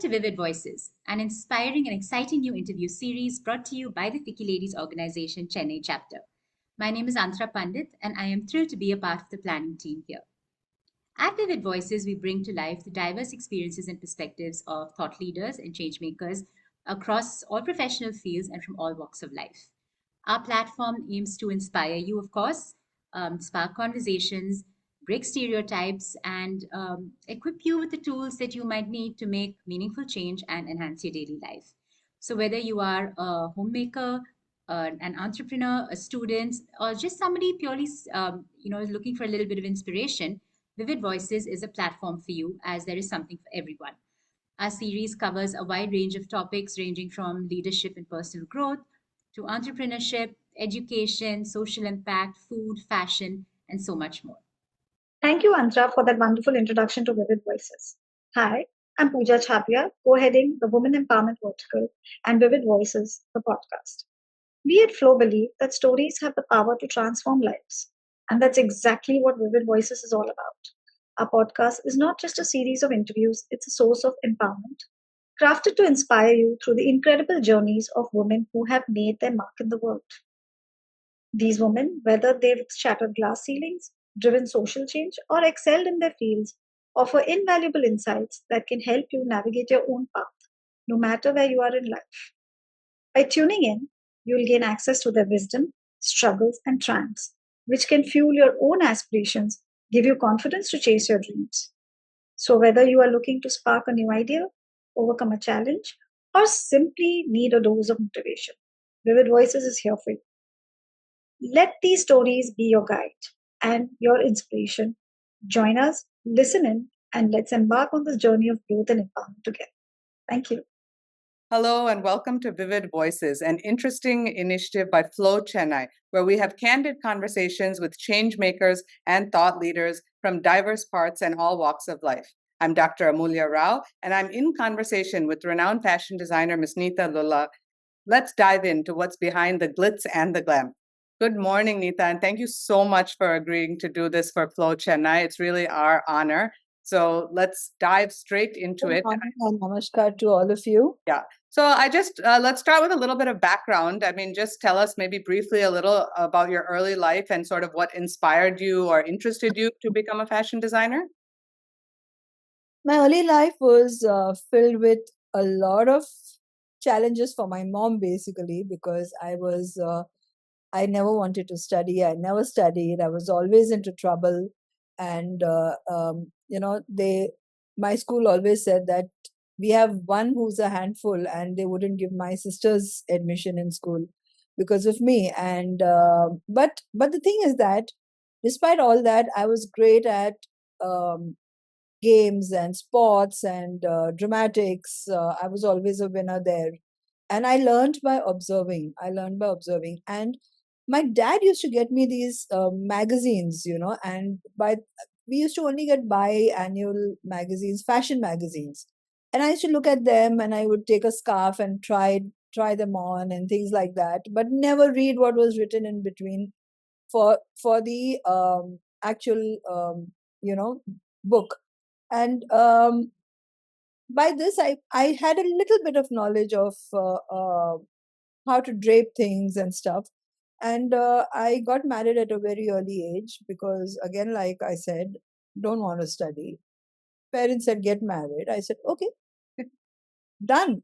to Vivid Voices, an inspiring and exciting new interview series brought to you by the Fiki Ladies Organization Chennai chapter. My name is Antra Pandit, and I am thrilled to be a part of the planning team here. At Vivid Voices, we bring to life the diverse experiences and perspectives of thought leaders and changemakers across all professional fields and from all walks of life. Our platform aims to inspire you, of course, spark conversations, break stereotypes, and equip you with the tools that you might need to make meaningful change and enhance your daily life. So, whether you are a homemaker, an entrepreneur, a student, or just somebody purely, looking for a little bit of inspiration, Vivid Voices is a platform for you, as there is something for everyone. Our series covers a wide range of topics ranging from leadership and personal growth to entrepreneurship, education, social impact, food, fashion, and so much more. Thank you, Antra, for that wonderful introduction to Vivid Voices. Hi, I'm Pooja Chapia, co-heading the Women Empowerment Vertical and Vivid Voices, the podcast. We at Flow believe that stories have the power to transform lives. And that's exactly what Vivid Voices is all about. Our podcast is not just a series of interviews, it's a source of empowerment, crafted to inspire you through the incredible journeys of women who have made their mark in the world. These women, whether they've shattered glass ceilings, driven social change, or excelled in their fields, offer invaluable insights that can help you navigate your own path, no matter where you are in life. By tuning in, you'll gain access to their wisdom, struggles, and triumphs, which can fuel your own aspirations, give you confidence to chase your dreams. So, whether you are looking to spark a new idea, overcome a challenge, or simply need a dose of motivation, Vivid Voices is here for you. Let these stories be your guide and your inspiration. Join us, listen in, and let's embark on this journey of growth and empowerment together. Thank you. Hello and welcome to Vivid Voices, an interesting initiative by Flow Chennai, where we have candid conversations with change makers and thought leaders from diverse parts and all walks of life. I'm Dr. Amulya Rao, and I'm in conversation with renowned fashion designer Ms. Neeta Lulla. Let's dive into what's behind the glitz and the glam. Good morning, Neeta, and thank you so much for agreeing to do this for Flow Chennai. It's really our honor. So let's dive straight into it. And namaskar to all of you. Yeah. So I just, let's start with a little bit of background. I mean, just tell us maybe briefly a little about your early life and sort of what inspired you or interested you to become a fashion designer. My early life was filled with a lot of challenges for my mom, basically, because I never wanted to study. I never studied. I was always into trouble. And, my school always said that we have one who's a handful, and they wouldn't give my sister's admission in school because of me. And, but the thing is that despite all that, I was great at, games and sports and dramatics. I was always a winner there. And I learned by observing. And my dad used to get me these magazines, and we used to only get biannual magazines, fashion magazines. And I used to look at them, and I would take a scarf and try them on and things like that, but never read what was written in between for the actual book. And by this, I had a little bit of knowledge of how to drape things and stuff. And I got married at a very early age because, again, like I said, don't want to study. Parents said, get married. I said, okay, done.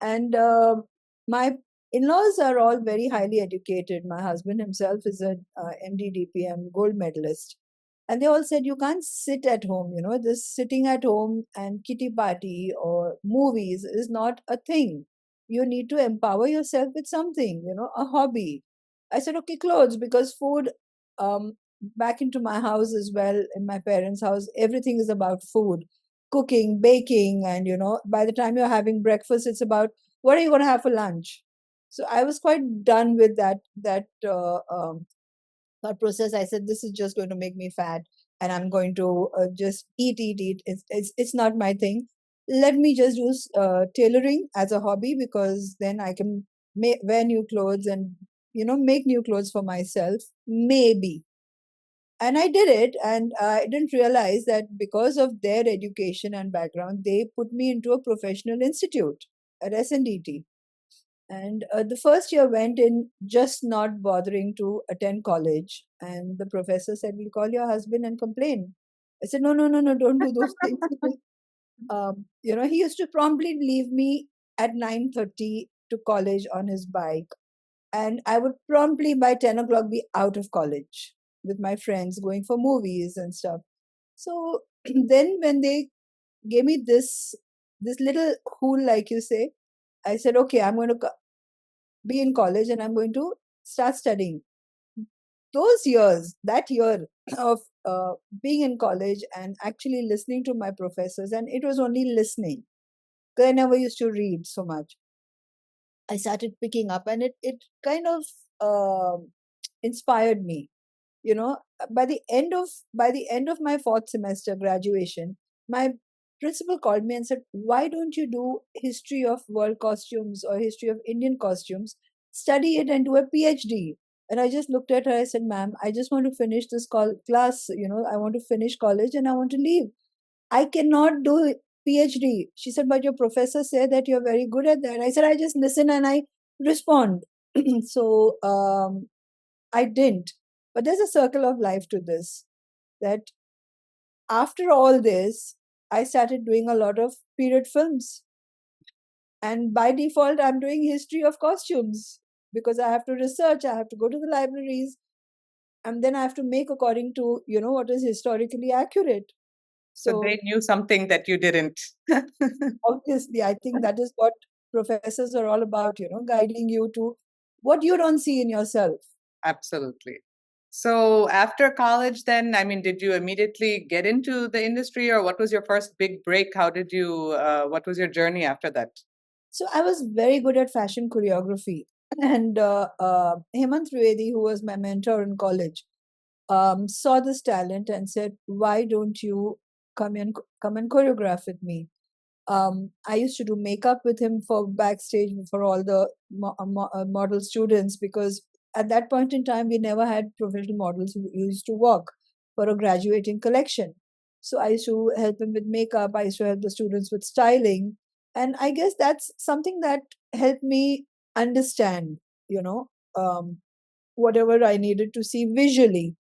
And my in-laws are all very highly educated. My husband himself is a MD DPM gold medalist. And they all said, you can't sit at home, this sitting at home and kitty party or movies is not a thing. You need to empower yourself with something, a hobby. I said, okay, clothes, because food, back into my house as well, in my parents' house, everything is about food, cooking, baking. And, by the time you're having breakfast, it's about what are you going to have for lunch? So I was quite done with that thought process. I said, this is just going to make me fat, and I'm going to just eat. It's not my thing. Let me just use tailoring as a hobby, because then I can wear new clothes and make new clothes for myself, maybe. And I did it, and I didn't realize that because of their education and background, they put me into a professional institute at SNDT. And the first year went in just not bothering to attend college. And the professor said, "We'll call your husband and complain." I said, "No, no, no, no, don't do those things." He used to promptly leave me at 9:30 to college on his bike, and I would promptly by 10 o'clock be out of college with my friends going for movies and stuff. So then when they gave me this little hool, like you say, I said, okay, I'm going to be in college and I'm going to start studying. Those years, that year of being in college and actually listening to my professors, and it was only listening because I never used to read so much. I started picking up, and it kind of inspired me. By the end of my fourth semester graduation, my principal called me and said, "Why don't you do history of world costumes or history of Indian costumes? Study it and do a PhD." And I just looked at her. I said, "Ma'am, I just want to finish this class. I want to finish college and I want to leave. I cannot do PhD." She said, "But your professor said that you're very good at that." I said, "I just listen and I respond." So I didn't. But there's a circle of life to this, that after all this, I started doing a lot of period films. And by default, I'm doing history of costumes because I have to research, I have to go to the libraries, and then I have to make according to, what is historically accurate. So So they knew something that you didn't. obviously, I think that is what professors are all about, guiding you to what you don't see in yourself. Absolutely. So after college, then, I mean, did you immediately get into the industry, or what was your first big break? What was your journey after that? So I was very good at fashion choreography. And Hemant Trivedi, who was my mentor in college, saw this talent and said, "Why don't you come and choreograph with me?" I used to do makeup with him for backstage for all the model students, because at that point in time we never had professional models who used to work for a graduating collection. So I used to help him with makeup. I used to help the students with styling, and I guess that's something that helped me understand, um, whatever I needed to see visually.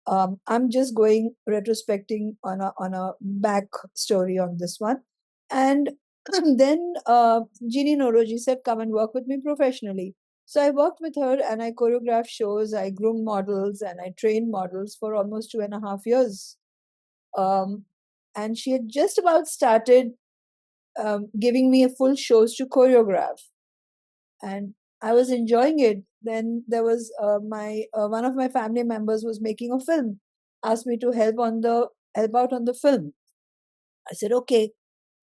I'm just going retrospecting on a back story on this one. And then Jeannie Noroji said, "Come and work with me professionally." So I worked with her and I choreographed shows, I groomed models, and I trained models for almost 2.5 years. Um, and she had just about started giving me a full shows to choreograph, and I was enjoying it. Then there was my one of my family members was making a film, asked me to help out on the film. I said okay,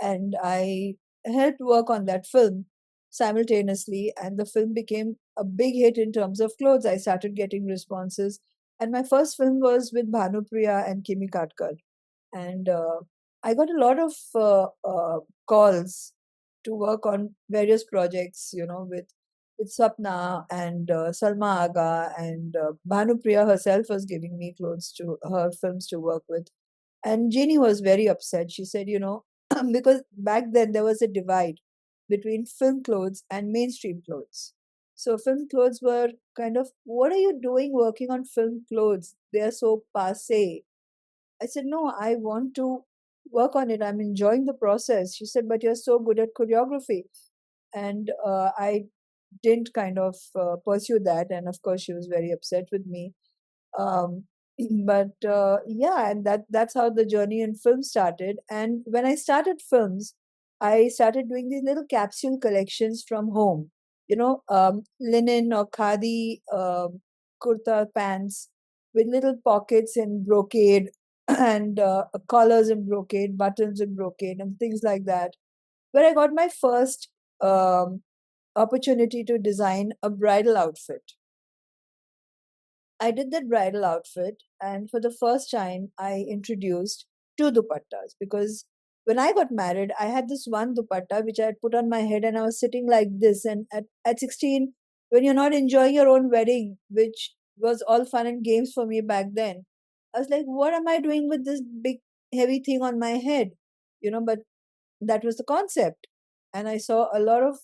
and I helped work on that film simultaneously, and the film became a big hit in terms of clothes. I started getting responses, and my first film was with Bhanupriya and Kimi Katkar, and I got a lot of calls to work on various projects, with Swapna and Salma Aga, and Bhanupriya herself was giving me clothes to her films to work with. And Jeannie was very upset. She said, because back then there was a divide between film clothes and mainstream clothes. So film clothes were kind of, "What are you doing working on film clothes? They are so passe." I said, "No, I want to work on it. I'm enjoying the process." She said, "But you're so good at choreography." And I didn't kind of pursue that. And of course, she was very upset with me. Um, but yeah, and that's how the journey in film started. And when I started films, I started doing these little capsule collections from home, linen or khadi kurta pants with little pockets in brocade and collars in brocade, buttons in brocade, and things like that. Where I got my first um, opportunity to design a bridal outfit. I did that bridal outfit, and for the first time, I introduced two dupattas, because when I got married, I had this one dupatta which I had put on my head, and I was sitting like this. And at 16, when you're not enjoying your own wedding, which was all fun and games for me back then, I was like, what am I doing with this big heavy thing on my head? But that was the concept. And I saw a lot of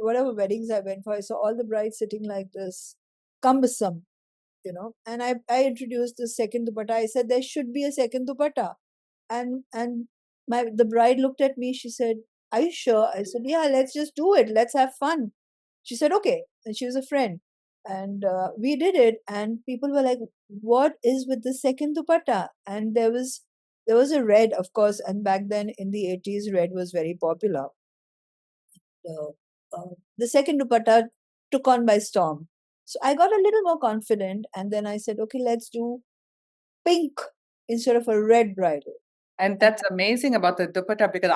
whatever weddings I went for, I saw all the brides sitting like this, cumbersome, and I introduced the second dupatta. I said there should be a second dupatta. And the bride looked at me, she said, are you sure? I said, yeah, let's just do it, let's have fun. She said, okay. And she was a friend. And we did it, and people were like, what is with the second dupatta? And there was a red, of course, and back then in the 80s, red was very popular. uh, the second dupatta took on by storm. So I got a little more confident, and then I said, okay, let's do pink instead of a red bridal. And that's amazing about the dupatta, because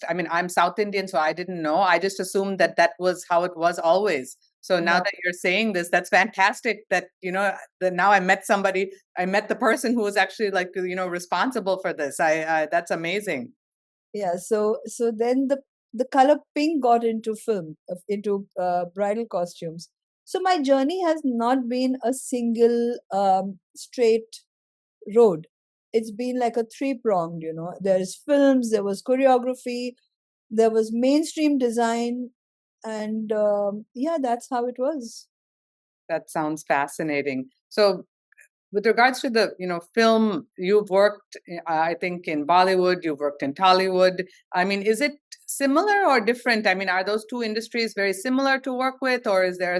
I'm South Indian, so I didn't know. I just assumed that that was how it was always. So now No. that you're saying this, that's fantastic that, that now I met the person who was actually responsible for this. That's amazing. Yeah, so then the color pink got into film, into bridal costumes. So my journey has not been a single straight road. It's been like a three-pronged, There's films, there was choreography, there was mainstream design, and yeah, that's how it was. That sounds fascinating. So with regards to the film, you've worked, I think, in Bollywood, you've worked in Tollywood. I mean, is it similar or different? I mean, are those two industries very similar to work with, or is there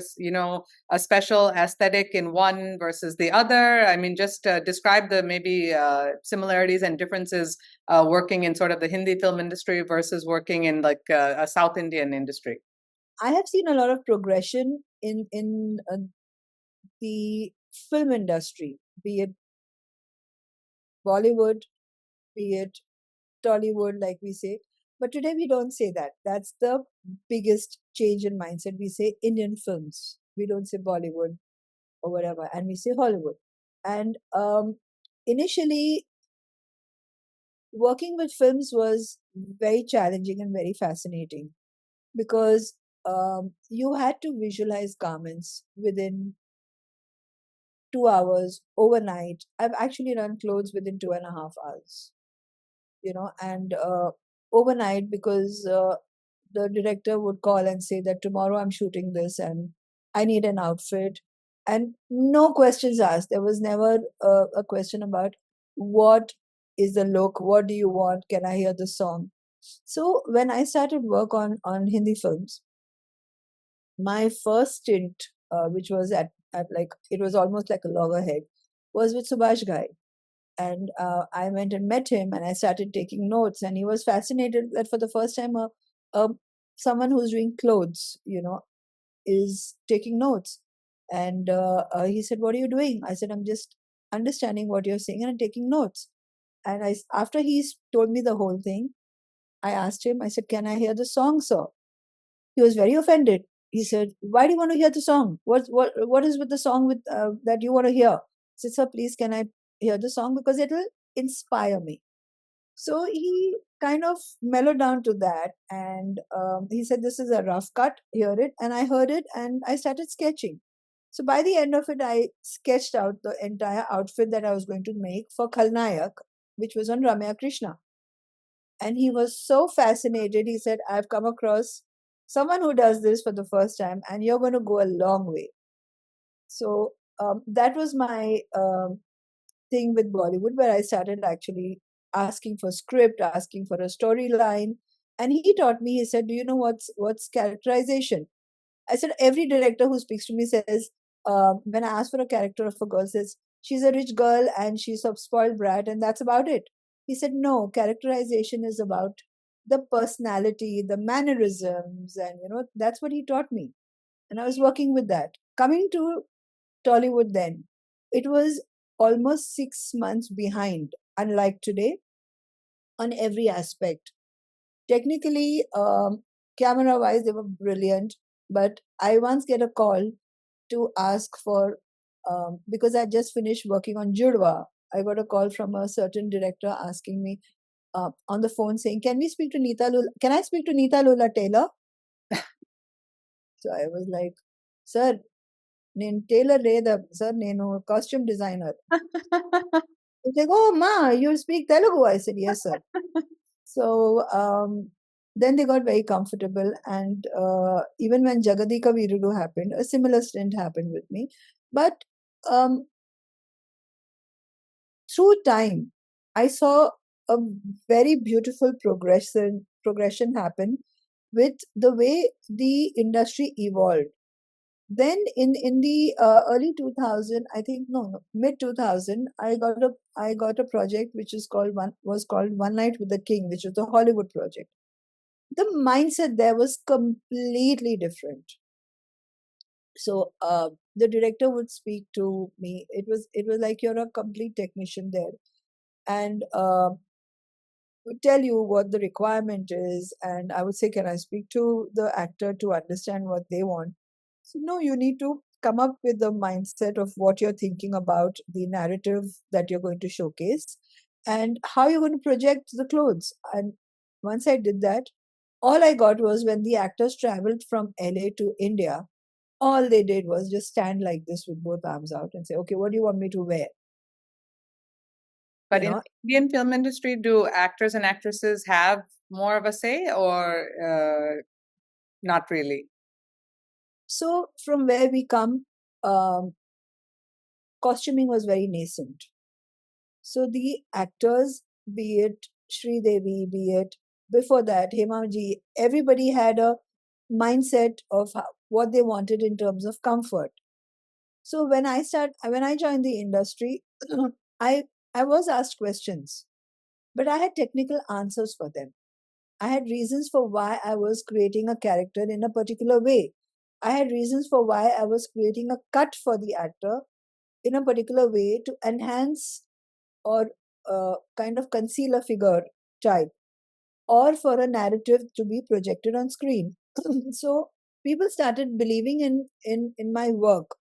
a special aesthetic in one versus the other? I mean, just describe the maybe similarities and differences working in sort of the Hindi film industry versus working in like a South Indian industry. I have seen a lot of progression in the film industry, be it Bollywood, be it Tollywood, like we say. But today we don't say that. That's the biggest change in mindset. We say Indian films. We don't say Bollywood or whatever, and we say Hollywood. And initially, working with films was very challenging and very fascinating because you had to visualize garments within 2 hours overnight. I've actually run clothes within 2.5 hours, and overnight, because the director would call and say that tomorrow I'm shooting this and I need an outfit, and no questions asked. There was never a question about what is the look, what do you want, can I hear the song. So when I started work on Hindi films, my first stint, which was at like, it was almost like a loggerhead, was with Subhash Ghai. And I went and met him, and I started taking notes, and he was fascinated that for the first time a someone who's doing clothes, is taking notes. And he said, what are you doing? I said, I'm just understanding what you're saying and I'm taking notes. And after he's told me the whole thing, I asked him, I said, can I hear the song, sir? He was very offended. He said, why do you want to hear the song? What is with the song with that you want to hear? I said, sir, please, can I hear the song? Because it will inspire me. So he kind of mellowed down to that, and he said, this is a rough cut, hear it. And I heard it, and I started sketching. So by the end of it, I sketched out the entire outfit that I was going to make for Khalnayak, which was on Ramya Krishna. And he was so fascinated. He said, I've come across someone who does this for the first time, and you're going to go a long way. So that was my thing with Bollywood, where I started actually asking for script, asking for a storyline. And he taught me, he said, do you know what's characterization? I said, every director who speaks to me says, when I ask for a character of a girl, says, she's a rich girl and she's a spoiled brat, and that's about it. He said, no, characterization is about the personality, the mannerisms, and that's what he taught me. And I was working with that. Coming to Tollywood then, it was almost 6 months behind, unlike today, on every aspect. Technically, camera wise, they were brilliant, but I once get a call to ask for, because I just finished working on Judwa. I got a call from a certain director asking me on the phone saying, can we speak to Neeta Lula? Can I speak to Neeta Lula Taylor? So I was like, sir, నేను tailor లేదా sir, నేను costume designer. He's like, oh ma, you speak Telugu? I said, yes sir. So then they got very comfortable, and even when Jagadika Virudu happened, a similar stint happened with me. But um, through time, I saw a very beautiful progression happen with the way the industry evolved. Then in the early 2000, I think, no, mid 2000, I got a project which was called One Night with the King, which was a Hollywood project. The mindset there was completely different. So the director would speak to me. It was like, you're a complete technician there, and would tell you what the requirement is, and I would say, can I speak to the actor to understand what they want? So no, you need to come up with the mindset of what you're thinking about, the narrative that you're going to showcase, and how you're going to project the clothes. And once I did that, all I got was, when the actors traveled from LA to India, all they did was just stand like this with both arms out and say, okay, what do you want me to wear? But You in know, the Indian film industry, do actors and actresses have more of a say, or not really? so from where we come, costuming was very nascent. So the actors, be it Sri Devi, be it before that Hemaji, everybody had a mindset of what they wanted in terms of comfort. So when I joined the industry, I I was asked questions, but I had technical answers for them. I had reasons for why I was creating a character in a particular way. I had reasons for why I was creating a cut for the actor in a particular way to enhance or kind of conceal a figure type, or for a narrative to be projected on screen. So people started believing in my work,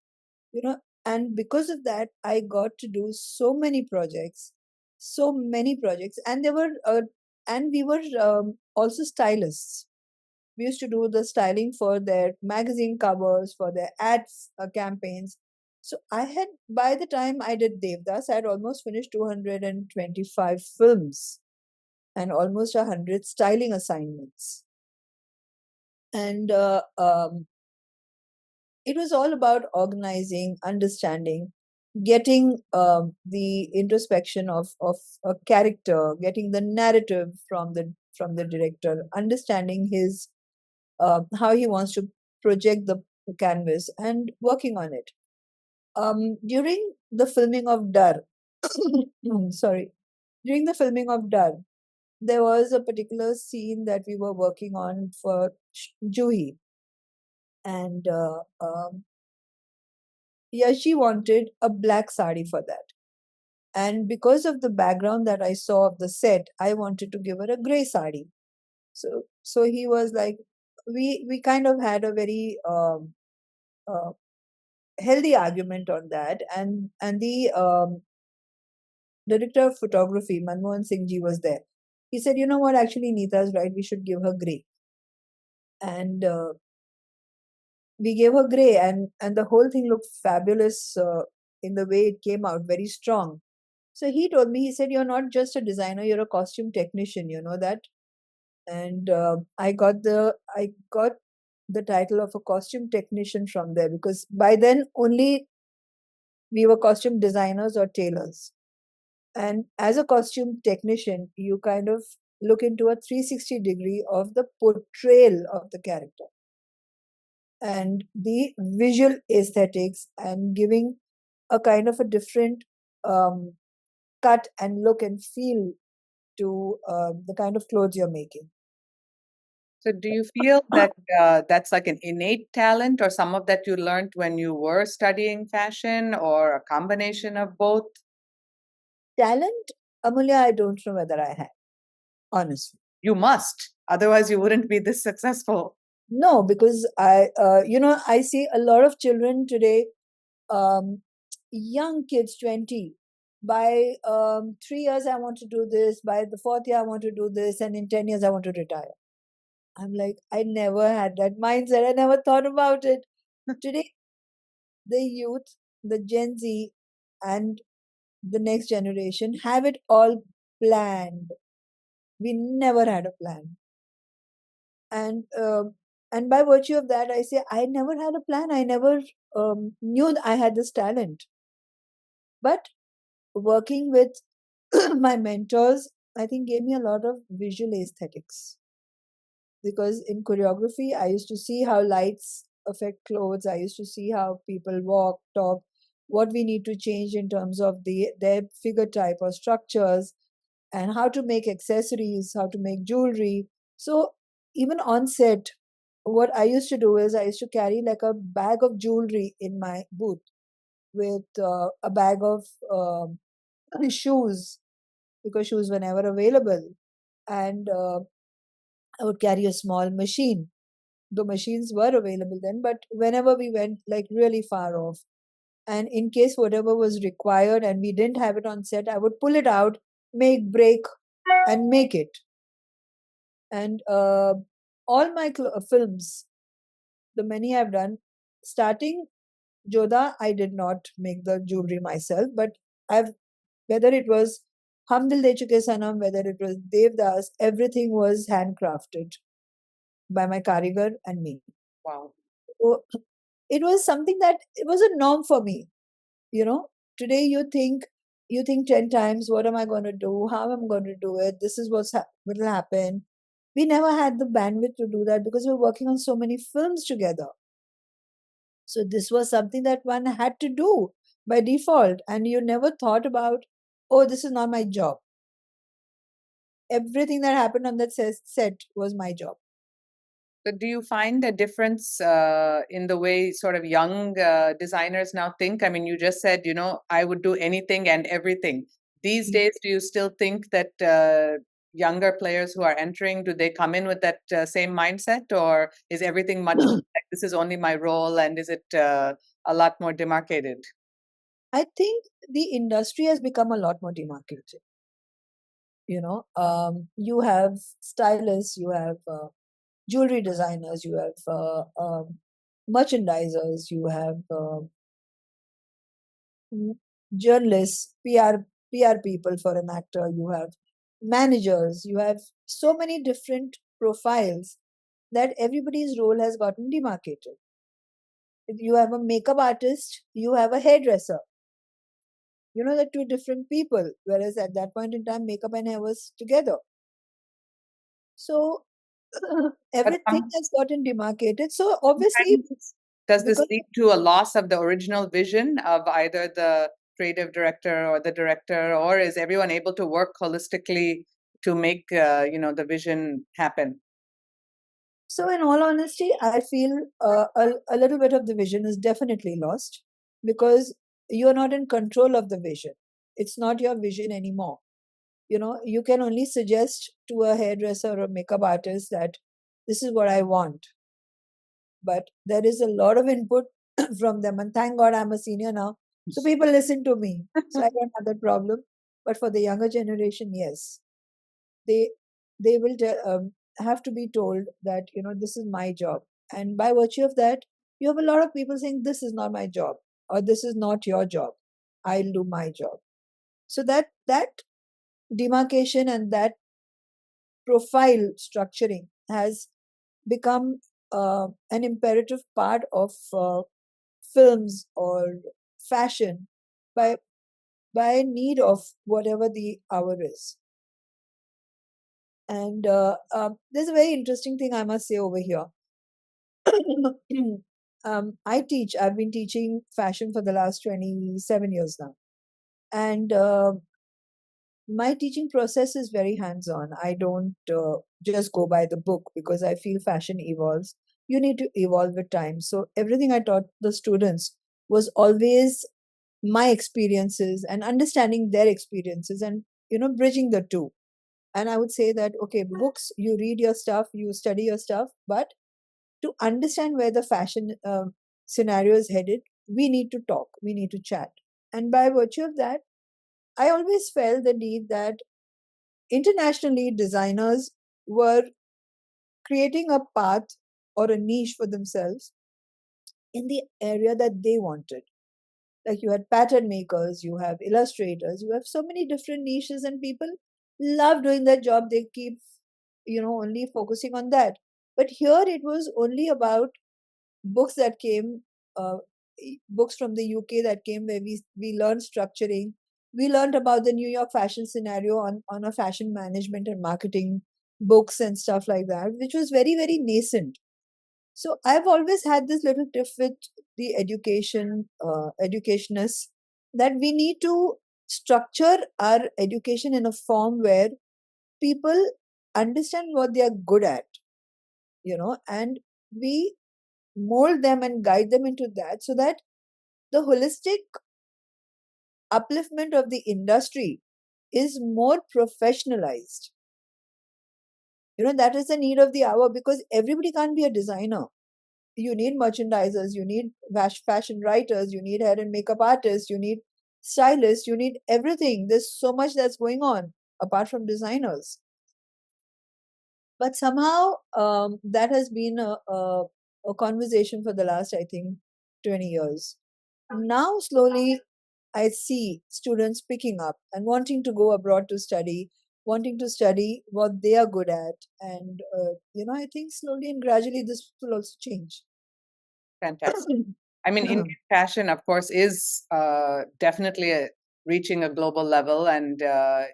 you know, and because of that, I got to do so many projects, and we were also stylists. We used to do the styling for their magazine covers, for their ads campaigns. So I had, by the time I did Devdas, I had almost finished 225 films and almost 100 styling assignments. And it was all about organizing, understanding, getting the introspection of a character, getting the narrative from the director, understanding his how he wants to project the canvas, and working on it. During the filming of Dar, sorry, during the filming of Dar, there was a particular scene that we were working on for Juhi, and Yashi wanted a black sari for that. And because of the background that I saw of the set, I wanted to give her a grey sari. So he was like, we kind of had a very uh, healthy argument on that, and the director of photography, Manmohan Singh ji, was there. He said, you know what, actually Neeta's right, we should give her grey. And we gave her grey, and the whole thing looked fabulous in the way it came out, very strong. So he told me, he said, you're not just a designer, you're a costume technician, you know that. And I got the title of a costume technician from there, because by then only we were costume designers or tailors. And as a costume technician, you kind of look into a 360-degree of the portrayal of the character and the visual aesthetics, and giving a kind of a different cut and look and feel to the kind of clothes you're making. So do you feel that that's like an innate talent, or some of that you learned when you were studying fashion, or a combination of both? Talent, Amulya, I don't know whether I had, honestly. You must, otherwise you wouldn't be this successful. No, because I see a lot of children today, young kids, 20. By 3 years, I want to do this. By the fourth year, I want to do this. And in 10 years, I want to retire. I'm like, I never had that mindset. I never thought about it. Today, the youth, the Gen Z, and the next generation have it all planned. We never had a plan. And by virtue of that, I say I never had a plan. I never knew that I had this talent. But working with my mentors, I think gave me a lot of visual aesthetics. Because in choreography, I used to see how lights affect clothes. I used to see how people walk, talk, what we need to change in terms of their figure type or structures, and how to make accessories, how to make jewelry. So even on set, what I used to do is I used to carry like a bag of jewelry in my booth with a bag of shoes, because shoes were never available, and I would carry a small machine. The machines were available then, but whenever we went like really far off, and in case whatever was required and we didn't have it on set, I would pull it out, make, break, and make it. And all my films, the many I've done, starting Joda, I did not make the jewelry myself, but I've, whether it was Hum Dil De Chuke Sanam, whether it was Devdas, everything was handcrafted by my karigar and me. Wow. So it was something that it was a norm for me. You know, today you think 10 times, what am I going to do? How am I going to do it? This is what will happen. We never had the bandwidth to do that because we were working on so many films together. So this was something that one had to do by default, and you never thought about, oh, this is not my job. Everything that happened on that set was my job. But do you find a difference in the way sort of young designers now think? I mean, you just said, I would do anything and everything. These days, do you still think that younger players who are entering, do they come in with that same mindset, or is everything much more like this is only my role, and is it a lot more demarcated? I think the industry has become a lot more demarcated. You have stylists, you have jewelry designers, you have merchandisers, you have journalists, PR people for an actor, you have managers, you have so many different profiles that everybody's role has gotten demarcated. If you have a makeup artist, you have a hairdresser. They're two different people, whereas at that point in time, makeup and hair was together. So everything has gotten demarcated. So obviously, does this because lead to a loss of the original vision of either the creative director or the director, or is everyone able to work holistically to make the vision happen? So in all honesty, I feel a little bit of the vision is definitely lost, because you're not in control of the vision. It's not your vision anymore. You can only suggest to a hairdresser or a makeup artist that this is what I want, but there is a lot of input from them, and thank God I'm a senior now, so people listen to me, so I don't have that problem. But for the younger generation, yes, they will have to be told that this is my job, and by virtue of that, you have a lot of people saying this is not my job, or this is not your job, I'll do my job. So that demarcation and that profile structuring has become an imperative part of films or fashion by need of whatever the hour is. And there's a very interesting thing I must say over here. I've been teaching fashion for the last 27 years now. And my teaching process is very hands-on. I don't just go by the book, because I feel fashion evolves. You need to evolve with time. So everything I taught the students was always my experiences and understanding their experiences, and bridging the two. And I would say that, okay, books, you read your stuff, you study your stuff, but to understand where the fashion scenario is headed, we need to talk, we need to chat. And by virtue of that, I always felt the need that internationally designers were creating a path or a niche for themselves in the area that they wanted. Like you had pattern makers, you have illustrators, you have so many different niches, and people love doing that job. They keep, only focusing on that. But here it was only about books that came, books from the UK that came, where we learned structuring. We learned about the New York fashion scenario on a fashion management and marketing books and stuff like that, which was very, very nascent. So I've always had this little tiff with the educationists, that we need to structure our education in a form where people understand what they are good at, and we mold them and guide them into that, so that the holistic upliftment of the industry is more professionalized. That is the need of the hour, because everybody can't be a designer. You need merchandisers, you need fashion writers, you need hair and makeup artists, you need stylists, you need everything. There's so much that's going on apart from designers. But somehow that has been a conversation for the last, I think, 20 years. Now, slowly, I see students picking up and wanting to go abroad to study, wanting to study what they are good at. And, I think slowly and gradually this will also change. Fantastic. I mean, Indian fashion, of course, is definitely reaching a global level, and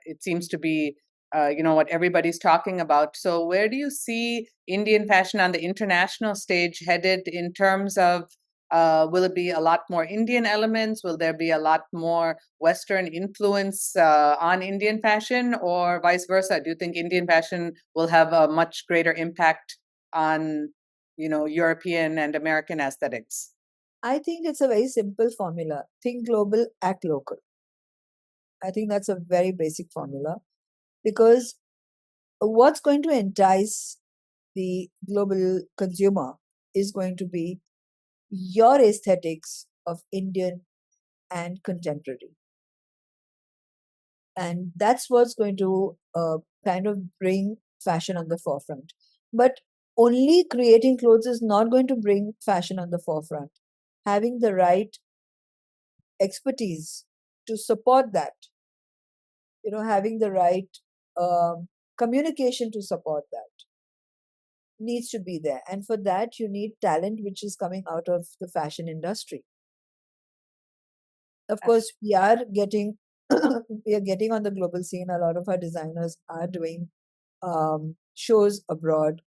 it seems to be, what everybody's talking about. So, where do you see Indian fashion on the international stage headed in terms of? Will it be a lot more Indian elements? Will there be a lot more Western influence on Indian fashion, or vice versa? Do you think Indian fashion will have a much greater impact on European and American aesthetics? I think it's a very simple formula. Think global, act local. I think that's a very basic formula, because what's going to entice the global consumer is going to be your aesthetics of Indian and contemporary. And that's what's going to kind of bring fashion on the forefront. But only creating clothes is not going to bring fashion on the forefront. Having the right expertise to support that, having the right communication to support that needs to be there. And for that, you need talent which is coming out of the fashion industry. Of course, we are getting we are getting on the global scene. A lot of our designers are doing shows abroad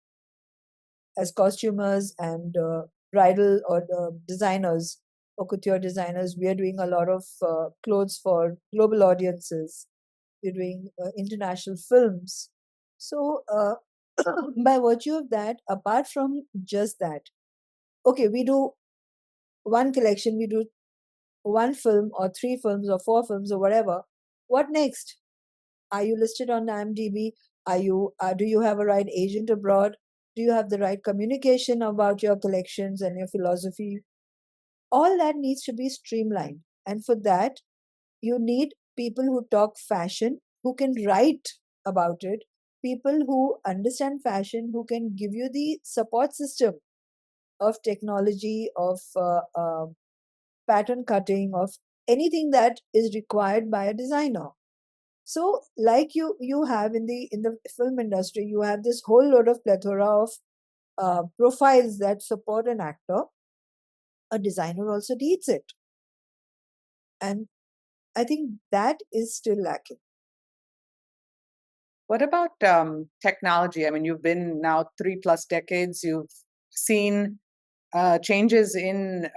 as costumers and bridal or designers or couture designers. We are doing a lot of clothes for global audiences. We're doing international films. So, by virtue of that, apart from just that, okay, we do one collection, we do one film or 3 films or 4 films or whatever. What next? Are you listed on IMDb? Do you have a right agent abroad? Do you have the right communication about your collections and your philosophy? All that needs to be streamlined. And for that, you need people who talk fashion, who can write about it, people who understand fashion, who can give you the support system of technology, of pattern cutting, of anything that is required by a designer. So, like you have in the film industry, you have this whole load of plethora of profiles that support an actor. A designer also needs it, and I think that is still lacking. What about technology? I mean, you've been now 3+ decades. You've seen changes in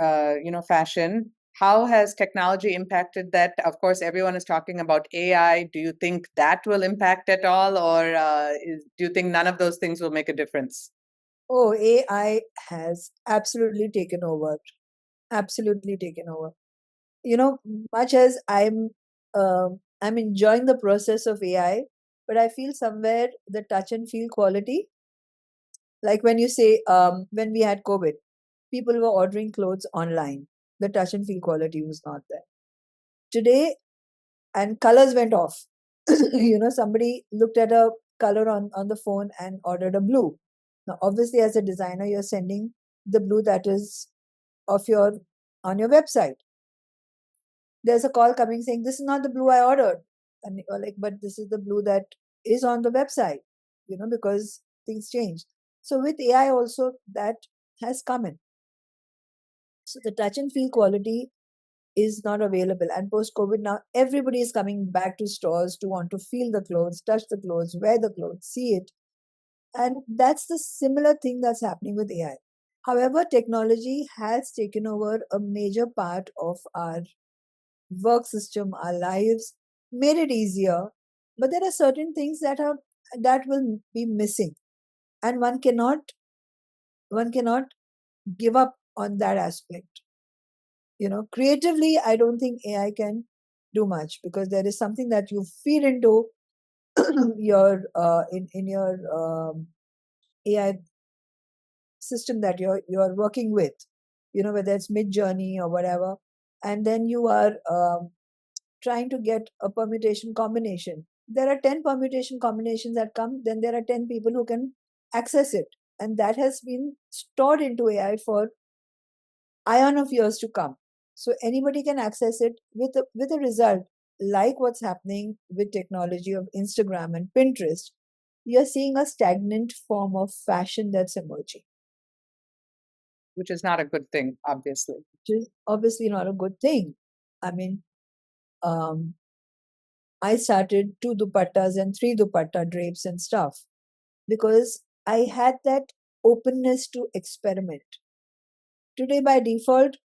fashion. How has technology impacted that? Of course, everyone is talking about AI. Do you think that will impact at all, or do you think none of those things will make a difference? Oh, AI has absolutely taken over. Absolutely taken over. Much as I'm enjoying the process of AI, but I feel somewhere the touch and feel quality. Like when you say, when we had COVID, people were ordering clothes online. The touch and feel quality was not there. Today, and colors went off. Somebody looked at a color on the phone and ordered a blue. Now, obviously, as a designer, you're sending the blue that is of your on your website. There's a call coming saying this is not the blue I ordered, and you're like, but this is the blue that is on the website, because things change. So with AI also that has come in. So the touch and feel quality is not available, and post COVID now everybody is coming back to stores to want to feel the clothes, touch the clothes, wear the clothes, see it. And that's the similar thing that's happening with AI. However, technology has taken over a major part of our work system, our lives, made it easier. But there are certain things that will be missing, and one cannot give up on that aspect. Creatively, I don't think AI can do much, because there is something that you feed into your in your AI system that you're working with, whether it's Mid-Journey or whatever, and then you are trying to get a permutation combination. There are 10 permutation combinations that come, then there are 10 people who can access it, and that has been stored into AI for ion of years to come. So anybody can access it with a result like what's happening with technology of Instagram and Pinterest. You're seeing a stagnant form of fashion that's emerging, which is not a good thing, obviously. which is obviously not a good thing. I mean, I started 2 dupattas and 3 dupatta drapes and stuff because I had that openness to experiment. Today, by default,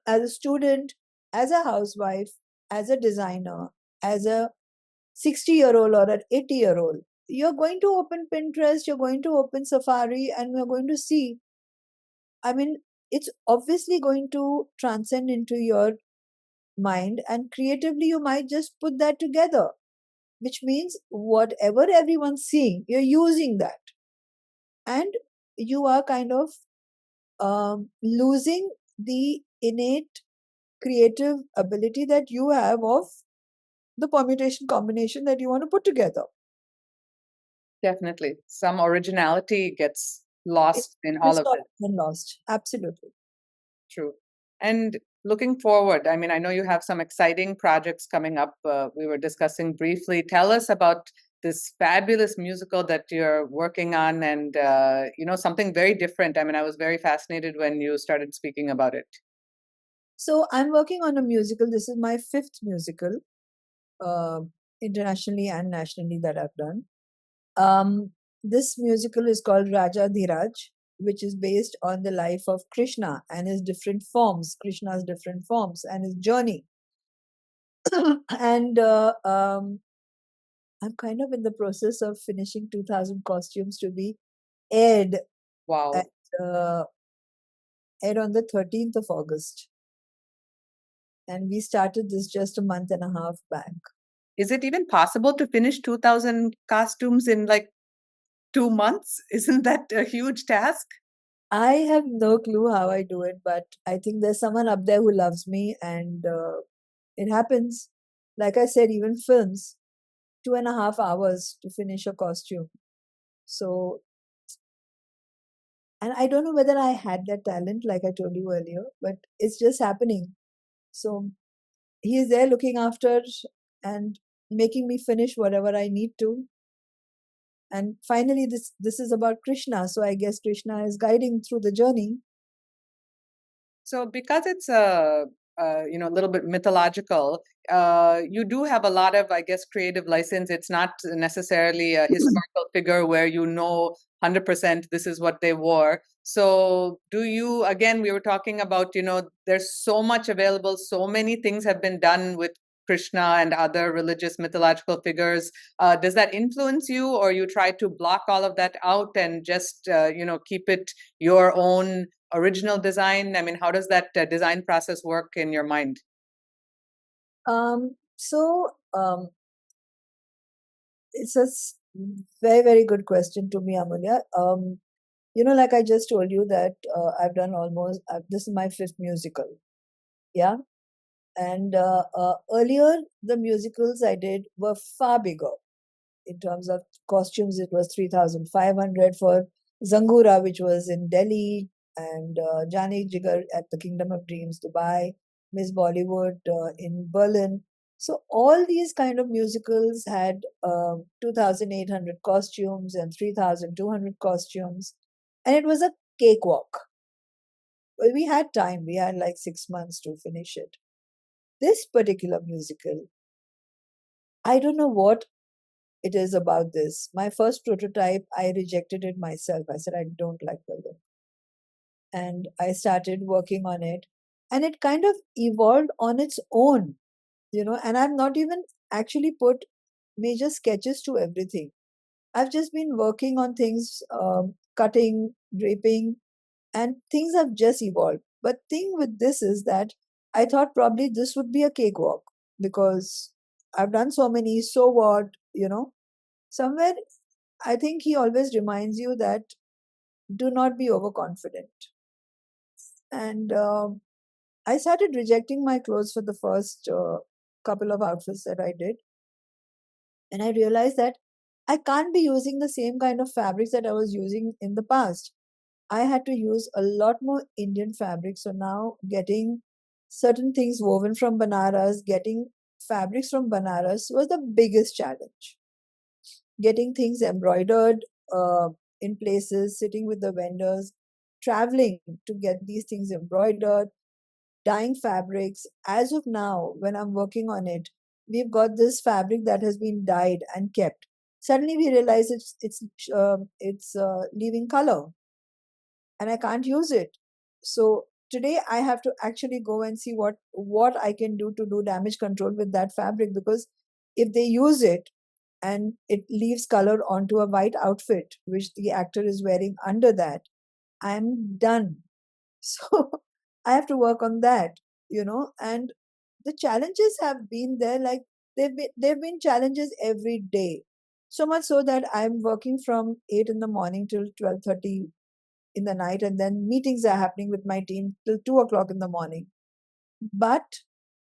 as a student, as a housewife, as a designer, as a 60-year-old or an 80-year-old, you're going to open Pinterest, you're going to open Safari, and you're going to see. I mean, it's obviously going to transcend into your mind, and creatively, you might just put that together, which means whatever everyone's seeing, you're using that. And you are kind of losing the innate creative ability that you have of the permutation combination that you want to put together. Definitely. Some originality gets lost in all of it. And lost. Absolutely. True. And looking forward, I mean, I know you have some exciting projects coming up. We were discussing briefly. Tell us about this fabulous musical that you're working on, and something very different. I mean, I was very fascinated when you started speaking about it. So I'm working on a musical. This is my 5th musical, internationally and nationally, that I've done. This musical is called Raja Dhiraj, which is based on the life of Krishna and his different forms, Krishna's different forms and his journey. And I'm kind of in the process of finishing 2,000 costumes to be aired. Wow. Aired on the 13th of August. And we started this just a month and a half back. Is it even possible to finish 2,000 costumes in like 2 months? Isn't that a huge task? I have no clue how I do it, but I think there's someone up there who loves me, and it happens. Like I said, even films, 2.5 hours to finish a costume. So, and I don't know whether I had that talent, like I told you earlier, but it's just happening. So he is there looking after and making me finish whatever I need to. And finally, this is about Krishna. So I guess Krishna is guiding through the journey. So because it's a little bit mythological, you do have a lot of, I guess, creative license. It's not necessarily a historical figure where 100% this is what they wore. So do you, again, we were talking about, there's so much available, so many things have been done with Krishna and other religious mythological figures. Does that influence you, or you try to block all of that out and just, keep it your own original design? I mean, how does that design process work in your mind? It's a very, very good question to me, Amulya. Like I just told you that I've done this is my 5th musical. Yeah. And earlier, the musicals I did were far bigger. In terms of costumes, it was 3,500 for Zangura, which was in Delhi, and Jani Jigar at the Kingdom of Dreams, Dubai, Miss Bollywood in Berlin. So all these kind of musicals had 2,800 costumes and 3,200 costumes, and it was a cakewalk. Well, we had time. We had like 6 months to finish it. This particular musical, I don't know what it is about this. My first prototype, I rejected it myself. I said, I don't like the look. And I started working on it. And it kind of evolved on its own, and I've not even actually put major sketches to everything. I've just been working on things, cutting, draping, and things have just evolved. But thing with this is that I thought probably this would be a cakewalk because I've done so many. So what. Somewhere I think he always reminds you that do not be overconfident. And I started rejecting my clothes for the first couple of outfits that I did. And I realized that I can't be using the same kind of fabrics that I was using in the past. I had to use a lot more Indian fabrics. So now getting certain things woven from Banaras, getting fabrics from Banaras was the biggest challenge. Getting things embroidered in places, sitting with the vendors, traveling to get these things embroidered, dyeing fabrics. As of now, when I'm working on it, we've got this fabric that has been dyed and kept. Suddenly we realize it's leaving color, and I can't use it. So today I have to actually go and see what I can do to do damage control with that fabric, because if they use it and it leaves color onto a white outfit which the actor is wearing under that, I'm done. So I have to work on that. And the challenges have been there, like they've been challenges every day. So much so that I'm working from 8 in the morning till 12:30 in the night, and then meetings are happening with my team till 2 o'clock in the morning. But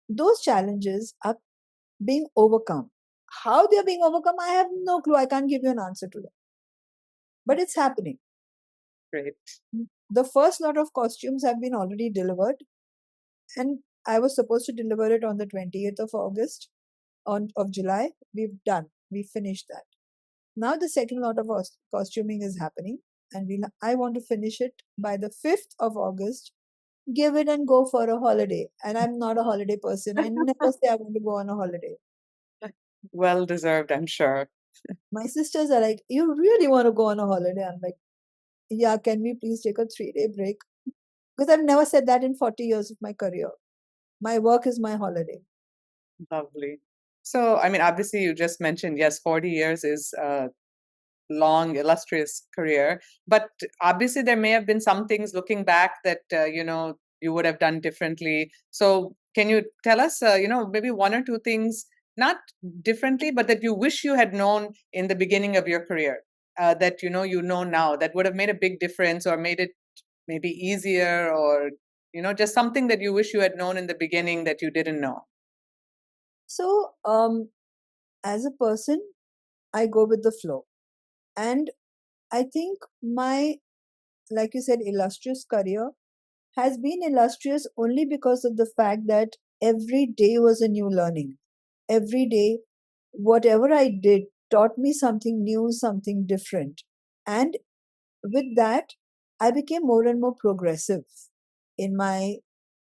those challenges are being overcome. How they're being overcome, I have no clue. I can't give you an answer to that. But it's happening. Great. The first lot of costumes have been already delivered, and I was supposed to deliver it on the 28th of August, of July. We finished that. Now the second lot of costuming is happening, and I want to finish it by the 5th of August. Give it and go for a holiday. And I'm not a holiday person. I never say I want to go on a holiday. Well deserved, I'm sure. My sisters are like, you really want to go on a holiday? I'm like, yeah, can we please take a 3-day break? Because I've never said that in 40 years of my career. My work is my holiday. Lovely. So, I mean, obviously, you just mentioned, yes, 40 years is a long, illustrious career. But obviously, there may have been some things looking back that, you would have done differently. So, can you tell us, maybe one or two things, not differently, but that you wish you had known in the beginning of your career, that you know now, that would have made a big difference or made it maybe easier, or, just something that you wish you had known in the beginning that you didn't know? So, as a person, I go with the flow. And I think my, like you said, illustrious career has been illustrious only because of the fact that every day was a new learning. Every day, whatever I did taught me something new, something different. And with that, I became more and more progressive in my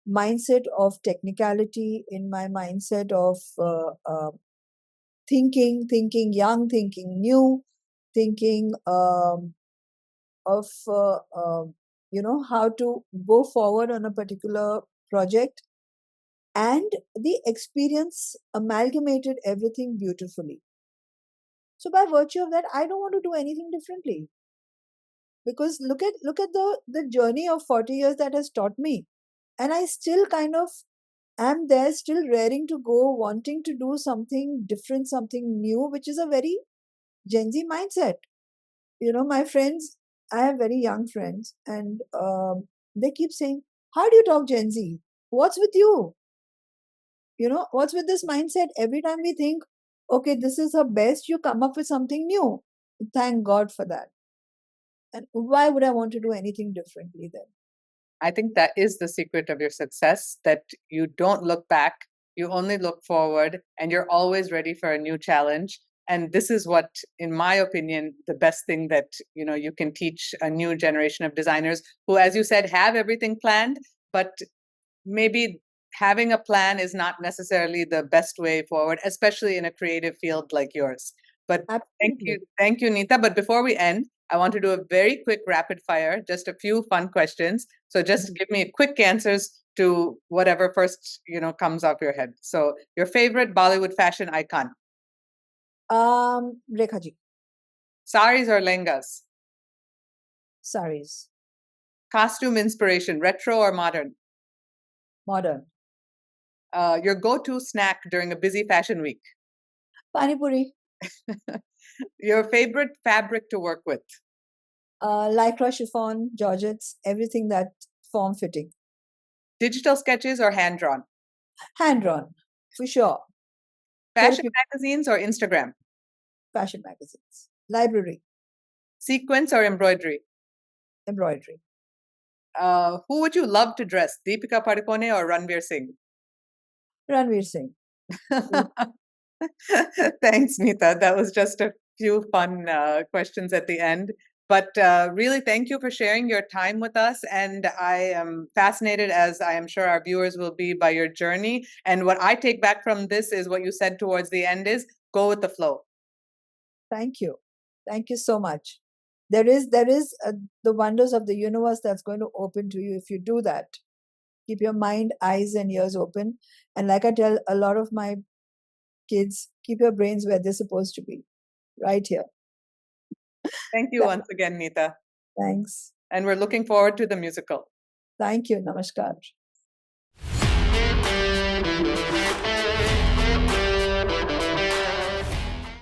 mindset of technicality, in my mindset of thinking young, thinking new, thinking of how to go forward on a particular project. And the experience amalgamated everything beautifully. So by virtue of that, I don't want to do anything differently, because look at the journey of 40 years that has taught me, and I still kind of am there, still raring to go, wanting to do something different, something new, which is a very Gen Z mindset. My friends, I have very young friends, and they keep saying, how do you talk Gen Z? What's with you? What's with this mindset? Every time we think, okay, this is her best, you come up with something new. Thank God for that. And why would I want to do anything differently then? I think that is the secret of your success, that you don't look back, you only look forward, and you're always ready for a new challenge. And this is what, in my opinion, the best thing that you can teach a new generation of designers who, as you said, have everything planned, but maybe having a plan is not necessarily the best way forward, especially in a creative field like yours. But Absolutely. thank you, Neeta. But before we end, I want to do a very quick rapid fire, just a few fun questions. So just give me quick answers to whatever first comes off your head. So your favorite Bollywood fashion icon? Rekha ji, Saris or lehengas? saris, Costume inspiration, retro or modern? modern, Your go-to snack during a busy fashion week? pani puri, Your favorite fabric to work with? lycra, chiffon, georgettes, everything that form fitting. Digital sketches or hand-drawn? Hand drawn, for sure. Fashion Therapy. magazines or Instagram? Fashion magazines, library, Sequins or embroidery? embroidery. Who would you love to dress, Deepika Padukone or Ranveer Singh? Ranveer Singh. Thanks, Neeta. That was just a few fun questions at the end. But really, thank you for sharing your time with us. And I am fascinated, as I am sure our viewers will be, by your journey. And what I take back from this is what you said towards the end is go with the flow. Thank you. Thank you so much. There is the wonders of the universe that's going to open to you if you do that. Keep your mind, eyes, and ears open. And like I tell a lot of my kids, keep your brains where they're supposed to be, right here. Thank you once again, Neeta. Thanks. And we're looking forward to the musical. Thank you. Namaskar.